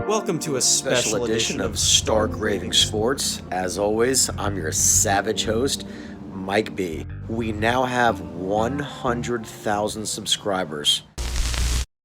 Welcome to a special edition of Stark Raving Sports. As always, I'm your savage host, Mike B. We now have 100,000 subscribers.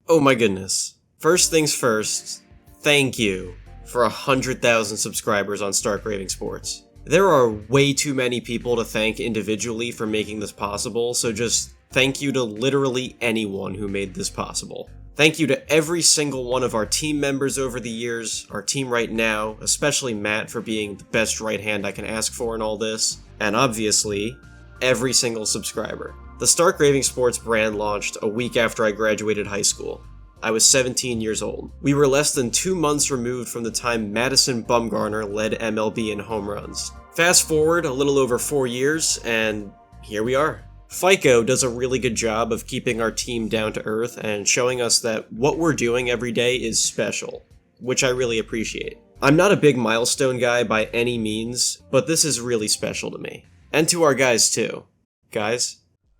Oh my goodness. First things first, thank you for 100,000 subscribers on Stark Raving Sports. There are way too many people to thank individually for making this possible, so just thank you to literally anyone who made this possible. Thank you to every single one of our team members over the years, our team right now, especially Matt for being the best right hand I can ask for in all this, and obviously, every single subscriber. The Stark Raving Sports brand launched a week after I graduated high school. I was 17 years old. We were less than 2 months removed from the time Madison Bumgarner led MLB in home runs. Fast forward a little over 4 years, and here we are. FICO does a really good job of keeping our team down to earth and showing us that what we're doing every day is special, which I really appreciate. I'm not a big milestone guy by any means, but this is really special to me. And to our guys too. Guys?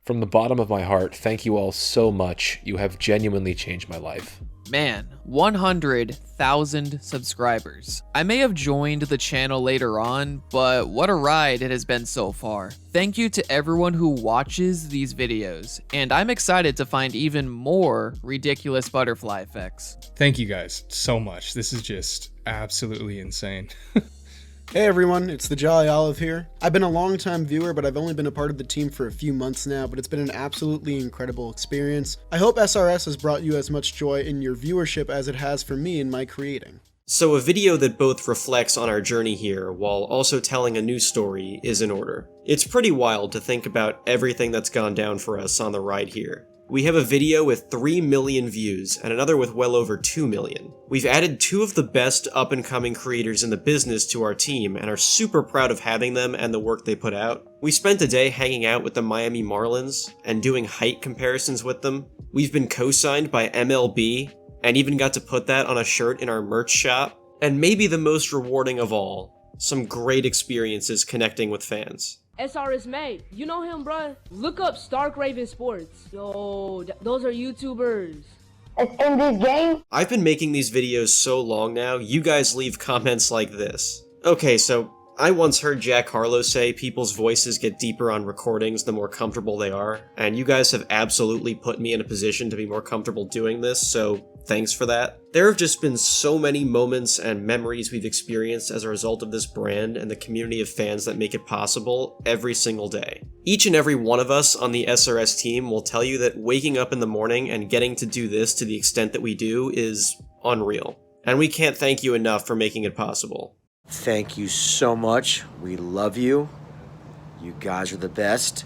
From the bottom of my heart, thank you all so much. You have genuinely changed my life. Man, 100,000 subscribers. I may have joined the channel later on, but what a ride it has been so far. Thank you to everyone who watches these videos, and I'm excited to find even more ridiculous butterfly effects. Thank you guys so much. This is just absolutely insane. Hey everyone, it's the Jolly Olive here. I've been a long-time viewer, but I've only been a part of the team for a few months now, but it's been an absolutely incredible experience. I hope SRS has brought you as much joy in your viewership as it has for me in my creating. So a video that both reflects on our journey here while also telling a new story is in order. It's pretty wild to think about everything that's gone down for us on the ride here. We have a video with 3 million views and another with well over 2 million. We've added 2 of the best up-and-coming creators in the business to our team and are super proud of having them and the work they put out. We spent a day hanging out with the Miami Marlins and doing height comparisons with them. We've been co-signed by MLB and even got to put that on a shirt in our merch shop. And maybe the most rewarding of all, some great experiences connecting with fans. SRS mate, you know him, bruh? Look up Stark Raving Sports. Yo, those are YouTubers. In this game? I've been making these videos so long now, you guys leave comments like this. Okay, so I once heard Jack Harlow say people's voices get deeper on recordings the more comfortable they are, and you guys have absolutely put me in a position to be more comfortable doing this, so thanks for that. There have just been so many moments and memories we've experienced as a result of this brand and the community of fans that make it possible every single day. Each and every one of us on the SRS team will tell you that waking up in the morning and getting to do this to the extent that we do is unreal. And we can't thank you enough for making it possible. Thank you so much. We love you. You guys are the best.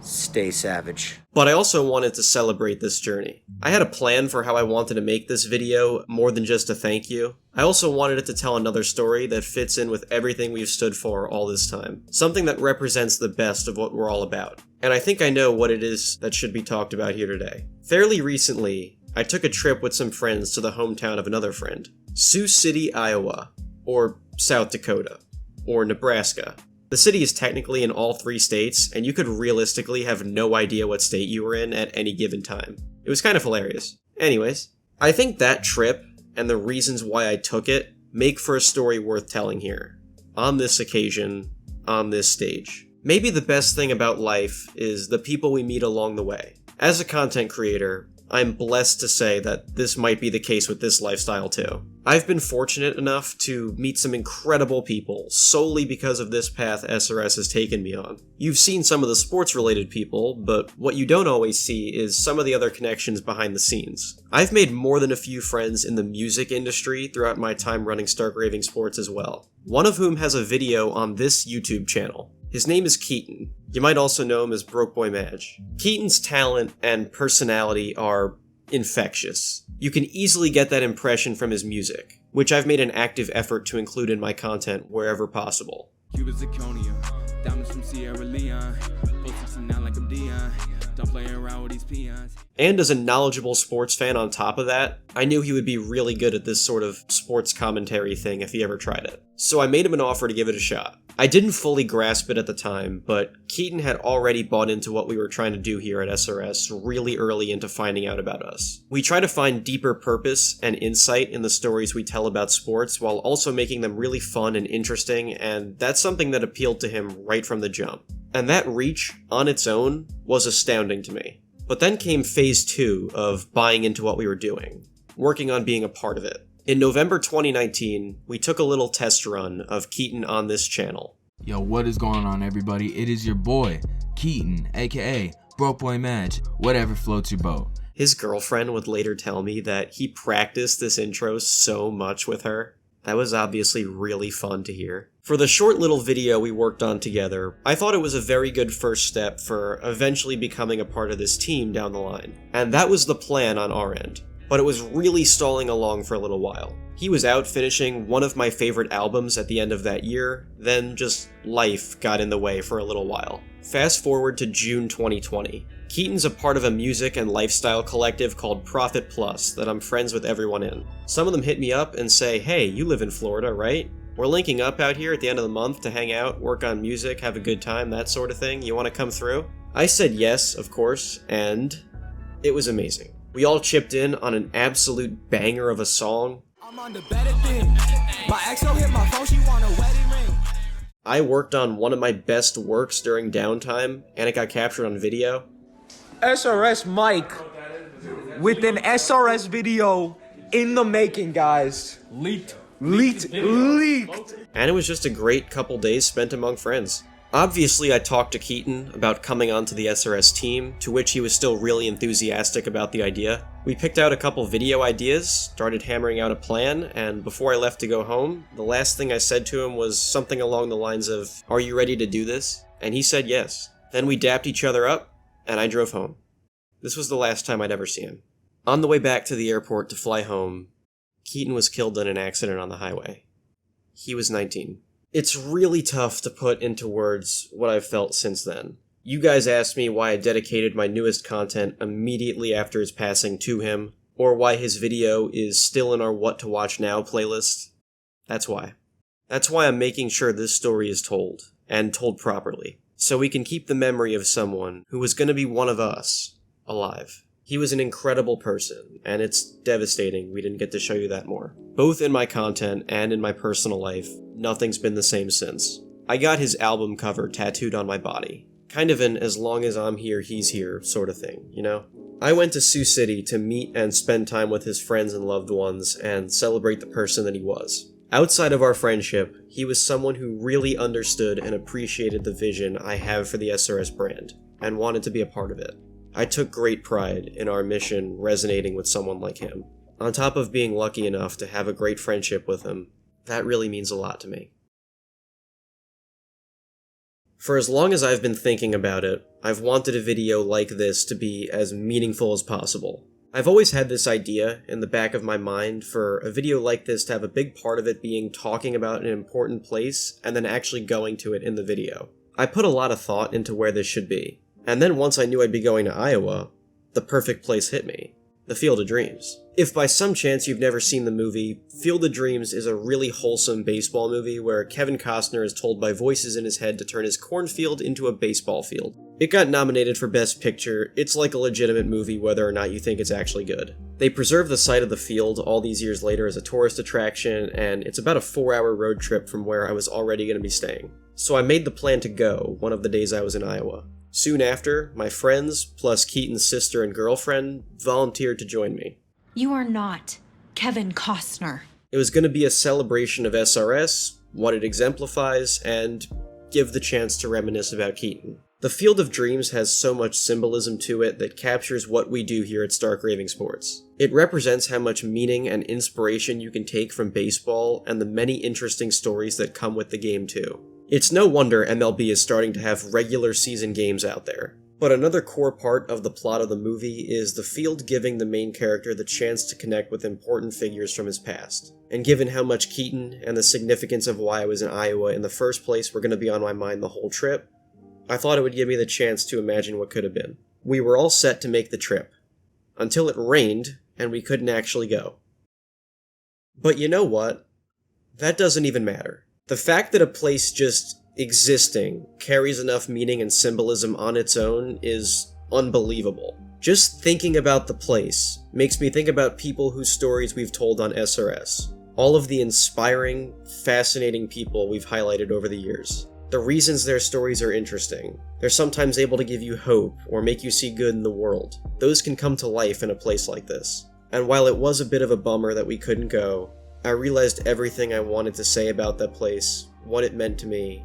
Stay savage. But I also wanted to celebrate this journey. I had a plan for how I wanted to make this video more than just a thank you. I also wanted it to tell another story that fits in with everything we've stood for all this time. Something that represents the best of what we're all about. And I think I know what it is that should be talked about here today. Fairly recently, I took a trip with some friends to the hometown of another friend. Sioux City, Iowa. Or South Dakota. Or Nebraska. The city is technically in all 3 states, and you could realistically have no idea what state you were in at any given time. It was kind of hilarious. Anyways, I think that trip, and the reasons why I took it, make for a story worth telling here. On this occasion, on this stage. Maybe the best thing about life is the people we meet along the way. As a content creator, I'm blessed to say that this might be the case with this lifestyle too. I've been fortunate enough to meet some incredible people solely because of this path SRS has taken me on. You've seen some of the sports-related people, but what you don't always see is some of the other connections behind the scenes. I've made more than a few friends in the music industry throughout my time running Stark Raving Sports as well. One of whom has a video on this YouTube channel. His name is Keaton. You might also know him as Broke Boy Madge. Keaton's talent and personality are infectious. You can easily get that impression from his music, which I've made an active effort to include in my content wherever possible. Cuba zirconia, diamonds from Sierra Leone, 469 like I'm Dion. Stop playing around with these peons. And as a knowledgeable sports fan on top of that, I knew he would be really good at this sort of sports commentary thing if he ever tried it. So I made him an offer to give it a shot. I didn't fully grasp it at the time, but Keaton had already bought into what we were trying to do here at SRS really early into finding out about us. We try to find deeper purpose and insight in the stories we tell about sports while also making them really fun and interesting, and that's something that appealed to him right from the jump. And that reach, on its own, was astounding to me. But then came phase 2 of buying into what we were doing, working on being a part of it. In November 2019, we took a little test run of Keaton on this channel. Yo, what is going on, everybody? It is your boy, Keaton, aka Broke Boy Madge, whatever floats your boat. His girlfriend would later tell me that he practiced this intro so much with her. That was obviously really fun to hear. For the short little video we worked on together, I thought it was a very good first step for eventually becoming a part of this team down the line. And that was the plan on our end. But it was really stalling along for a little while. He was out finishing one of my favorite albums at the end of that year, then just life got in the way for a little while. Fast forward to June 2020. Keaton's a part of a music and lifestyle collective called Profit Plus that I'm friends with everyone in. Some of them hit me up and say, hey, you live in Florida, right? We're linking up out here at the end of the month to hang out, work on music, have a good time, that sort of thing. You want to come through? I said yes, of course, and it was amazing. We all chipped in on an absolute banger of a song. I'm on the better thing. My ex hit my phone, she want a wedding ring. I worked on one of my best works during downtime, and it got captured on video. SRS Mike with an SRS video in the making, guys. Leaked. And it was just a great couple days spent among friends. Obviously, I talked to Keaton about coming onto the SRS team, to which he was still really enthusiastic about the idea. We picked out a couple video ideas, started hammering out a plan, and before I left to go home, the last thing I said to him was something along the lines of, "Are you ready to do this?" And he said yes. Then we dapped each other up, and I drove home. This was the last time I'd ever see him. On the way back to the airport to fly home, Keaton was killed in an accident on the highway. He was 19. It's really tough to put into words what I've felt since then. You guys asked me why I dedicated my newest content immediately after his passing to him, or why his video is still in our What to Watch Now playlist. That's why. That's why I'm making sure this story is told, and told properly, so we can keep the memory of someone who was going to be one of us, alive. He was an incredible person, and it's devastating we didn't get to show you that more. Both in my content and in my personal life, nothing's been the same since. I got his album cover tattooed on my body. Kind of an as long as I'm here, he's here sort of thing, you know? I went to Sioux City to meet and spend time with his friends and loved ones and celebrate the person that he was. Outside of our friendship, he was someone who really understood and appreciated the vision I have for the SRS brand, and wanted to be a part of it. I took great pride in our mission resonating with someone like him. On top of being lucky enough to have a great friendship with him, that really means a lot to me. For as long as I've been thinking about it, I've wanted a video like this to be as meaningful as possible. I've always had this idea in the back of my mind for a video like this to have a big part of it being talking about an important place and then actually going to it in the video. I put a lot of thought into where this should be. And then once I knew I'd be going to Iowa, the perfect place hit me. The Field of Dreams. If by some chance you've never seen the movie, Field of Dreams is a really wholesome baseball movie where Kevin Costner is told by voices in his head to turn his cornfield into a baseball field. It got nominated for Best Picture. It's like a legitimate movie whether or not you think it's actually good. They preserve the site of the field all these years later as a tourist attraction, and it's about a 4-hour road trip from where I was already going to be staying. So I made the plan to go one of the days I was in Iowa. Soon after, my friends, plus Keaton's sister and girlfriend, volunteered to join me. You are not Kevin Costner. It was going to be a celebration of SRS, what it exemplifies, and give the chance to reminisce about Keaton. The Field of Dreams has so much symbolism to it that captures what we do here at Stark Raving Sports. It represents how much meaning and inspiration you can take from baseball and the many interesting stories that come with the game too. It's no wonder MLB is starting to have regular season games out there. But another core part of the plot of the movie is the field giving the main character the chance to connect with important figures from his past. And given how much Keaton and the significance of why I was in Iowa in the first place were going to be on my mind the whole trip, I thought it would give me the chance to imagine what could have been. We were all set to make the trip, until it rained and we couldn't actually go. But you know what? That doesn't even matter. The fact that a place just existing carries enough meaning and symbolism on its own is unbelievable. Just thinking about the place makes me think about people whose stories we've told on SRS. All of the inspiring, fascinating people we've highlighted over the years. The reasons their stories are interesting. They're sometimes able to give you hope or make you see good in the world. Those can come to life in a place like this. And while it was a bit of a bummer that we couldn't go, I realized everything I wanted to say about that place, what it meant to me,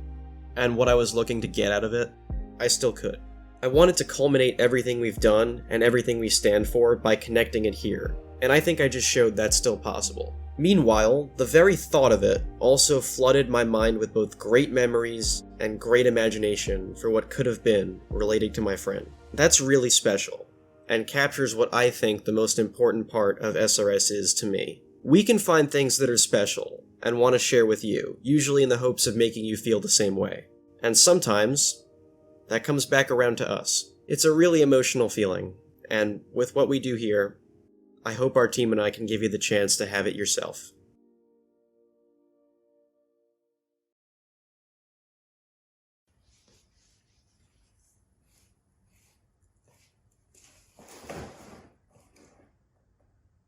and what I was looking to get out of it. I still could. I wanted to culminate everything we've done and everything we stand for by connecting it here, and I think I just showed that's still possible. Meanwhile, the very thought of it also flooded my mind with both great memories and great imagination for what could have been relating to my friend. That's really special, and captures what I think the most important part of SRS is to me. We can find things that are special and want to share with you, usually in the hopes of making you feel the same way. And sometimes, that comes back around to us. It's a really emotional feeling, and with what we do here, I hope our team and I can give you the chance to have it yourself.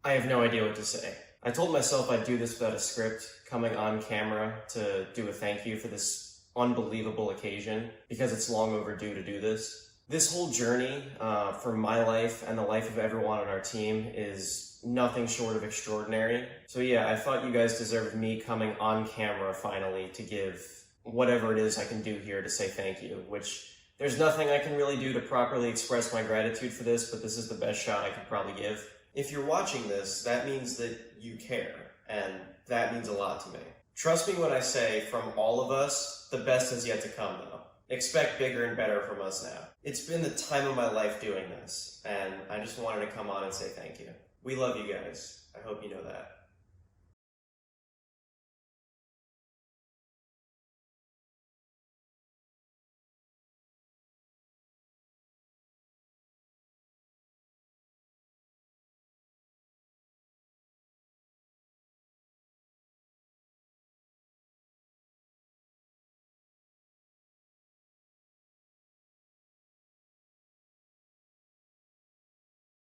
I have no idea what to say. I told myself I'd do this without a script, coming on camera to do a thank you for this unbelievable occasion, because it's long overdue to do this. This whole journey for my life and the life of everyone on our team is nothing short of extraordinary. So yeah, I thought you guys deserved me coming on camera finally to give whatever it is I can do here to say thank you, which there's nothing I can really do to properly express my gratitude for this, but this is the best shot I could probably give. If you're watching this, that means that you care, and that means a lot to me. Trust me when I say, from all of us, the best is yet to come though. Expect bigger and better from us now. It's been the time of my life doing this, and I just wanted to come on and say thank you. We love you guys. I hope you know that.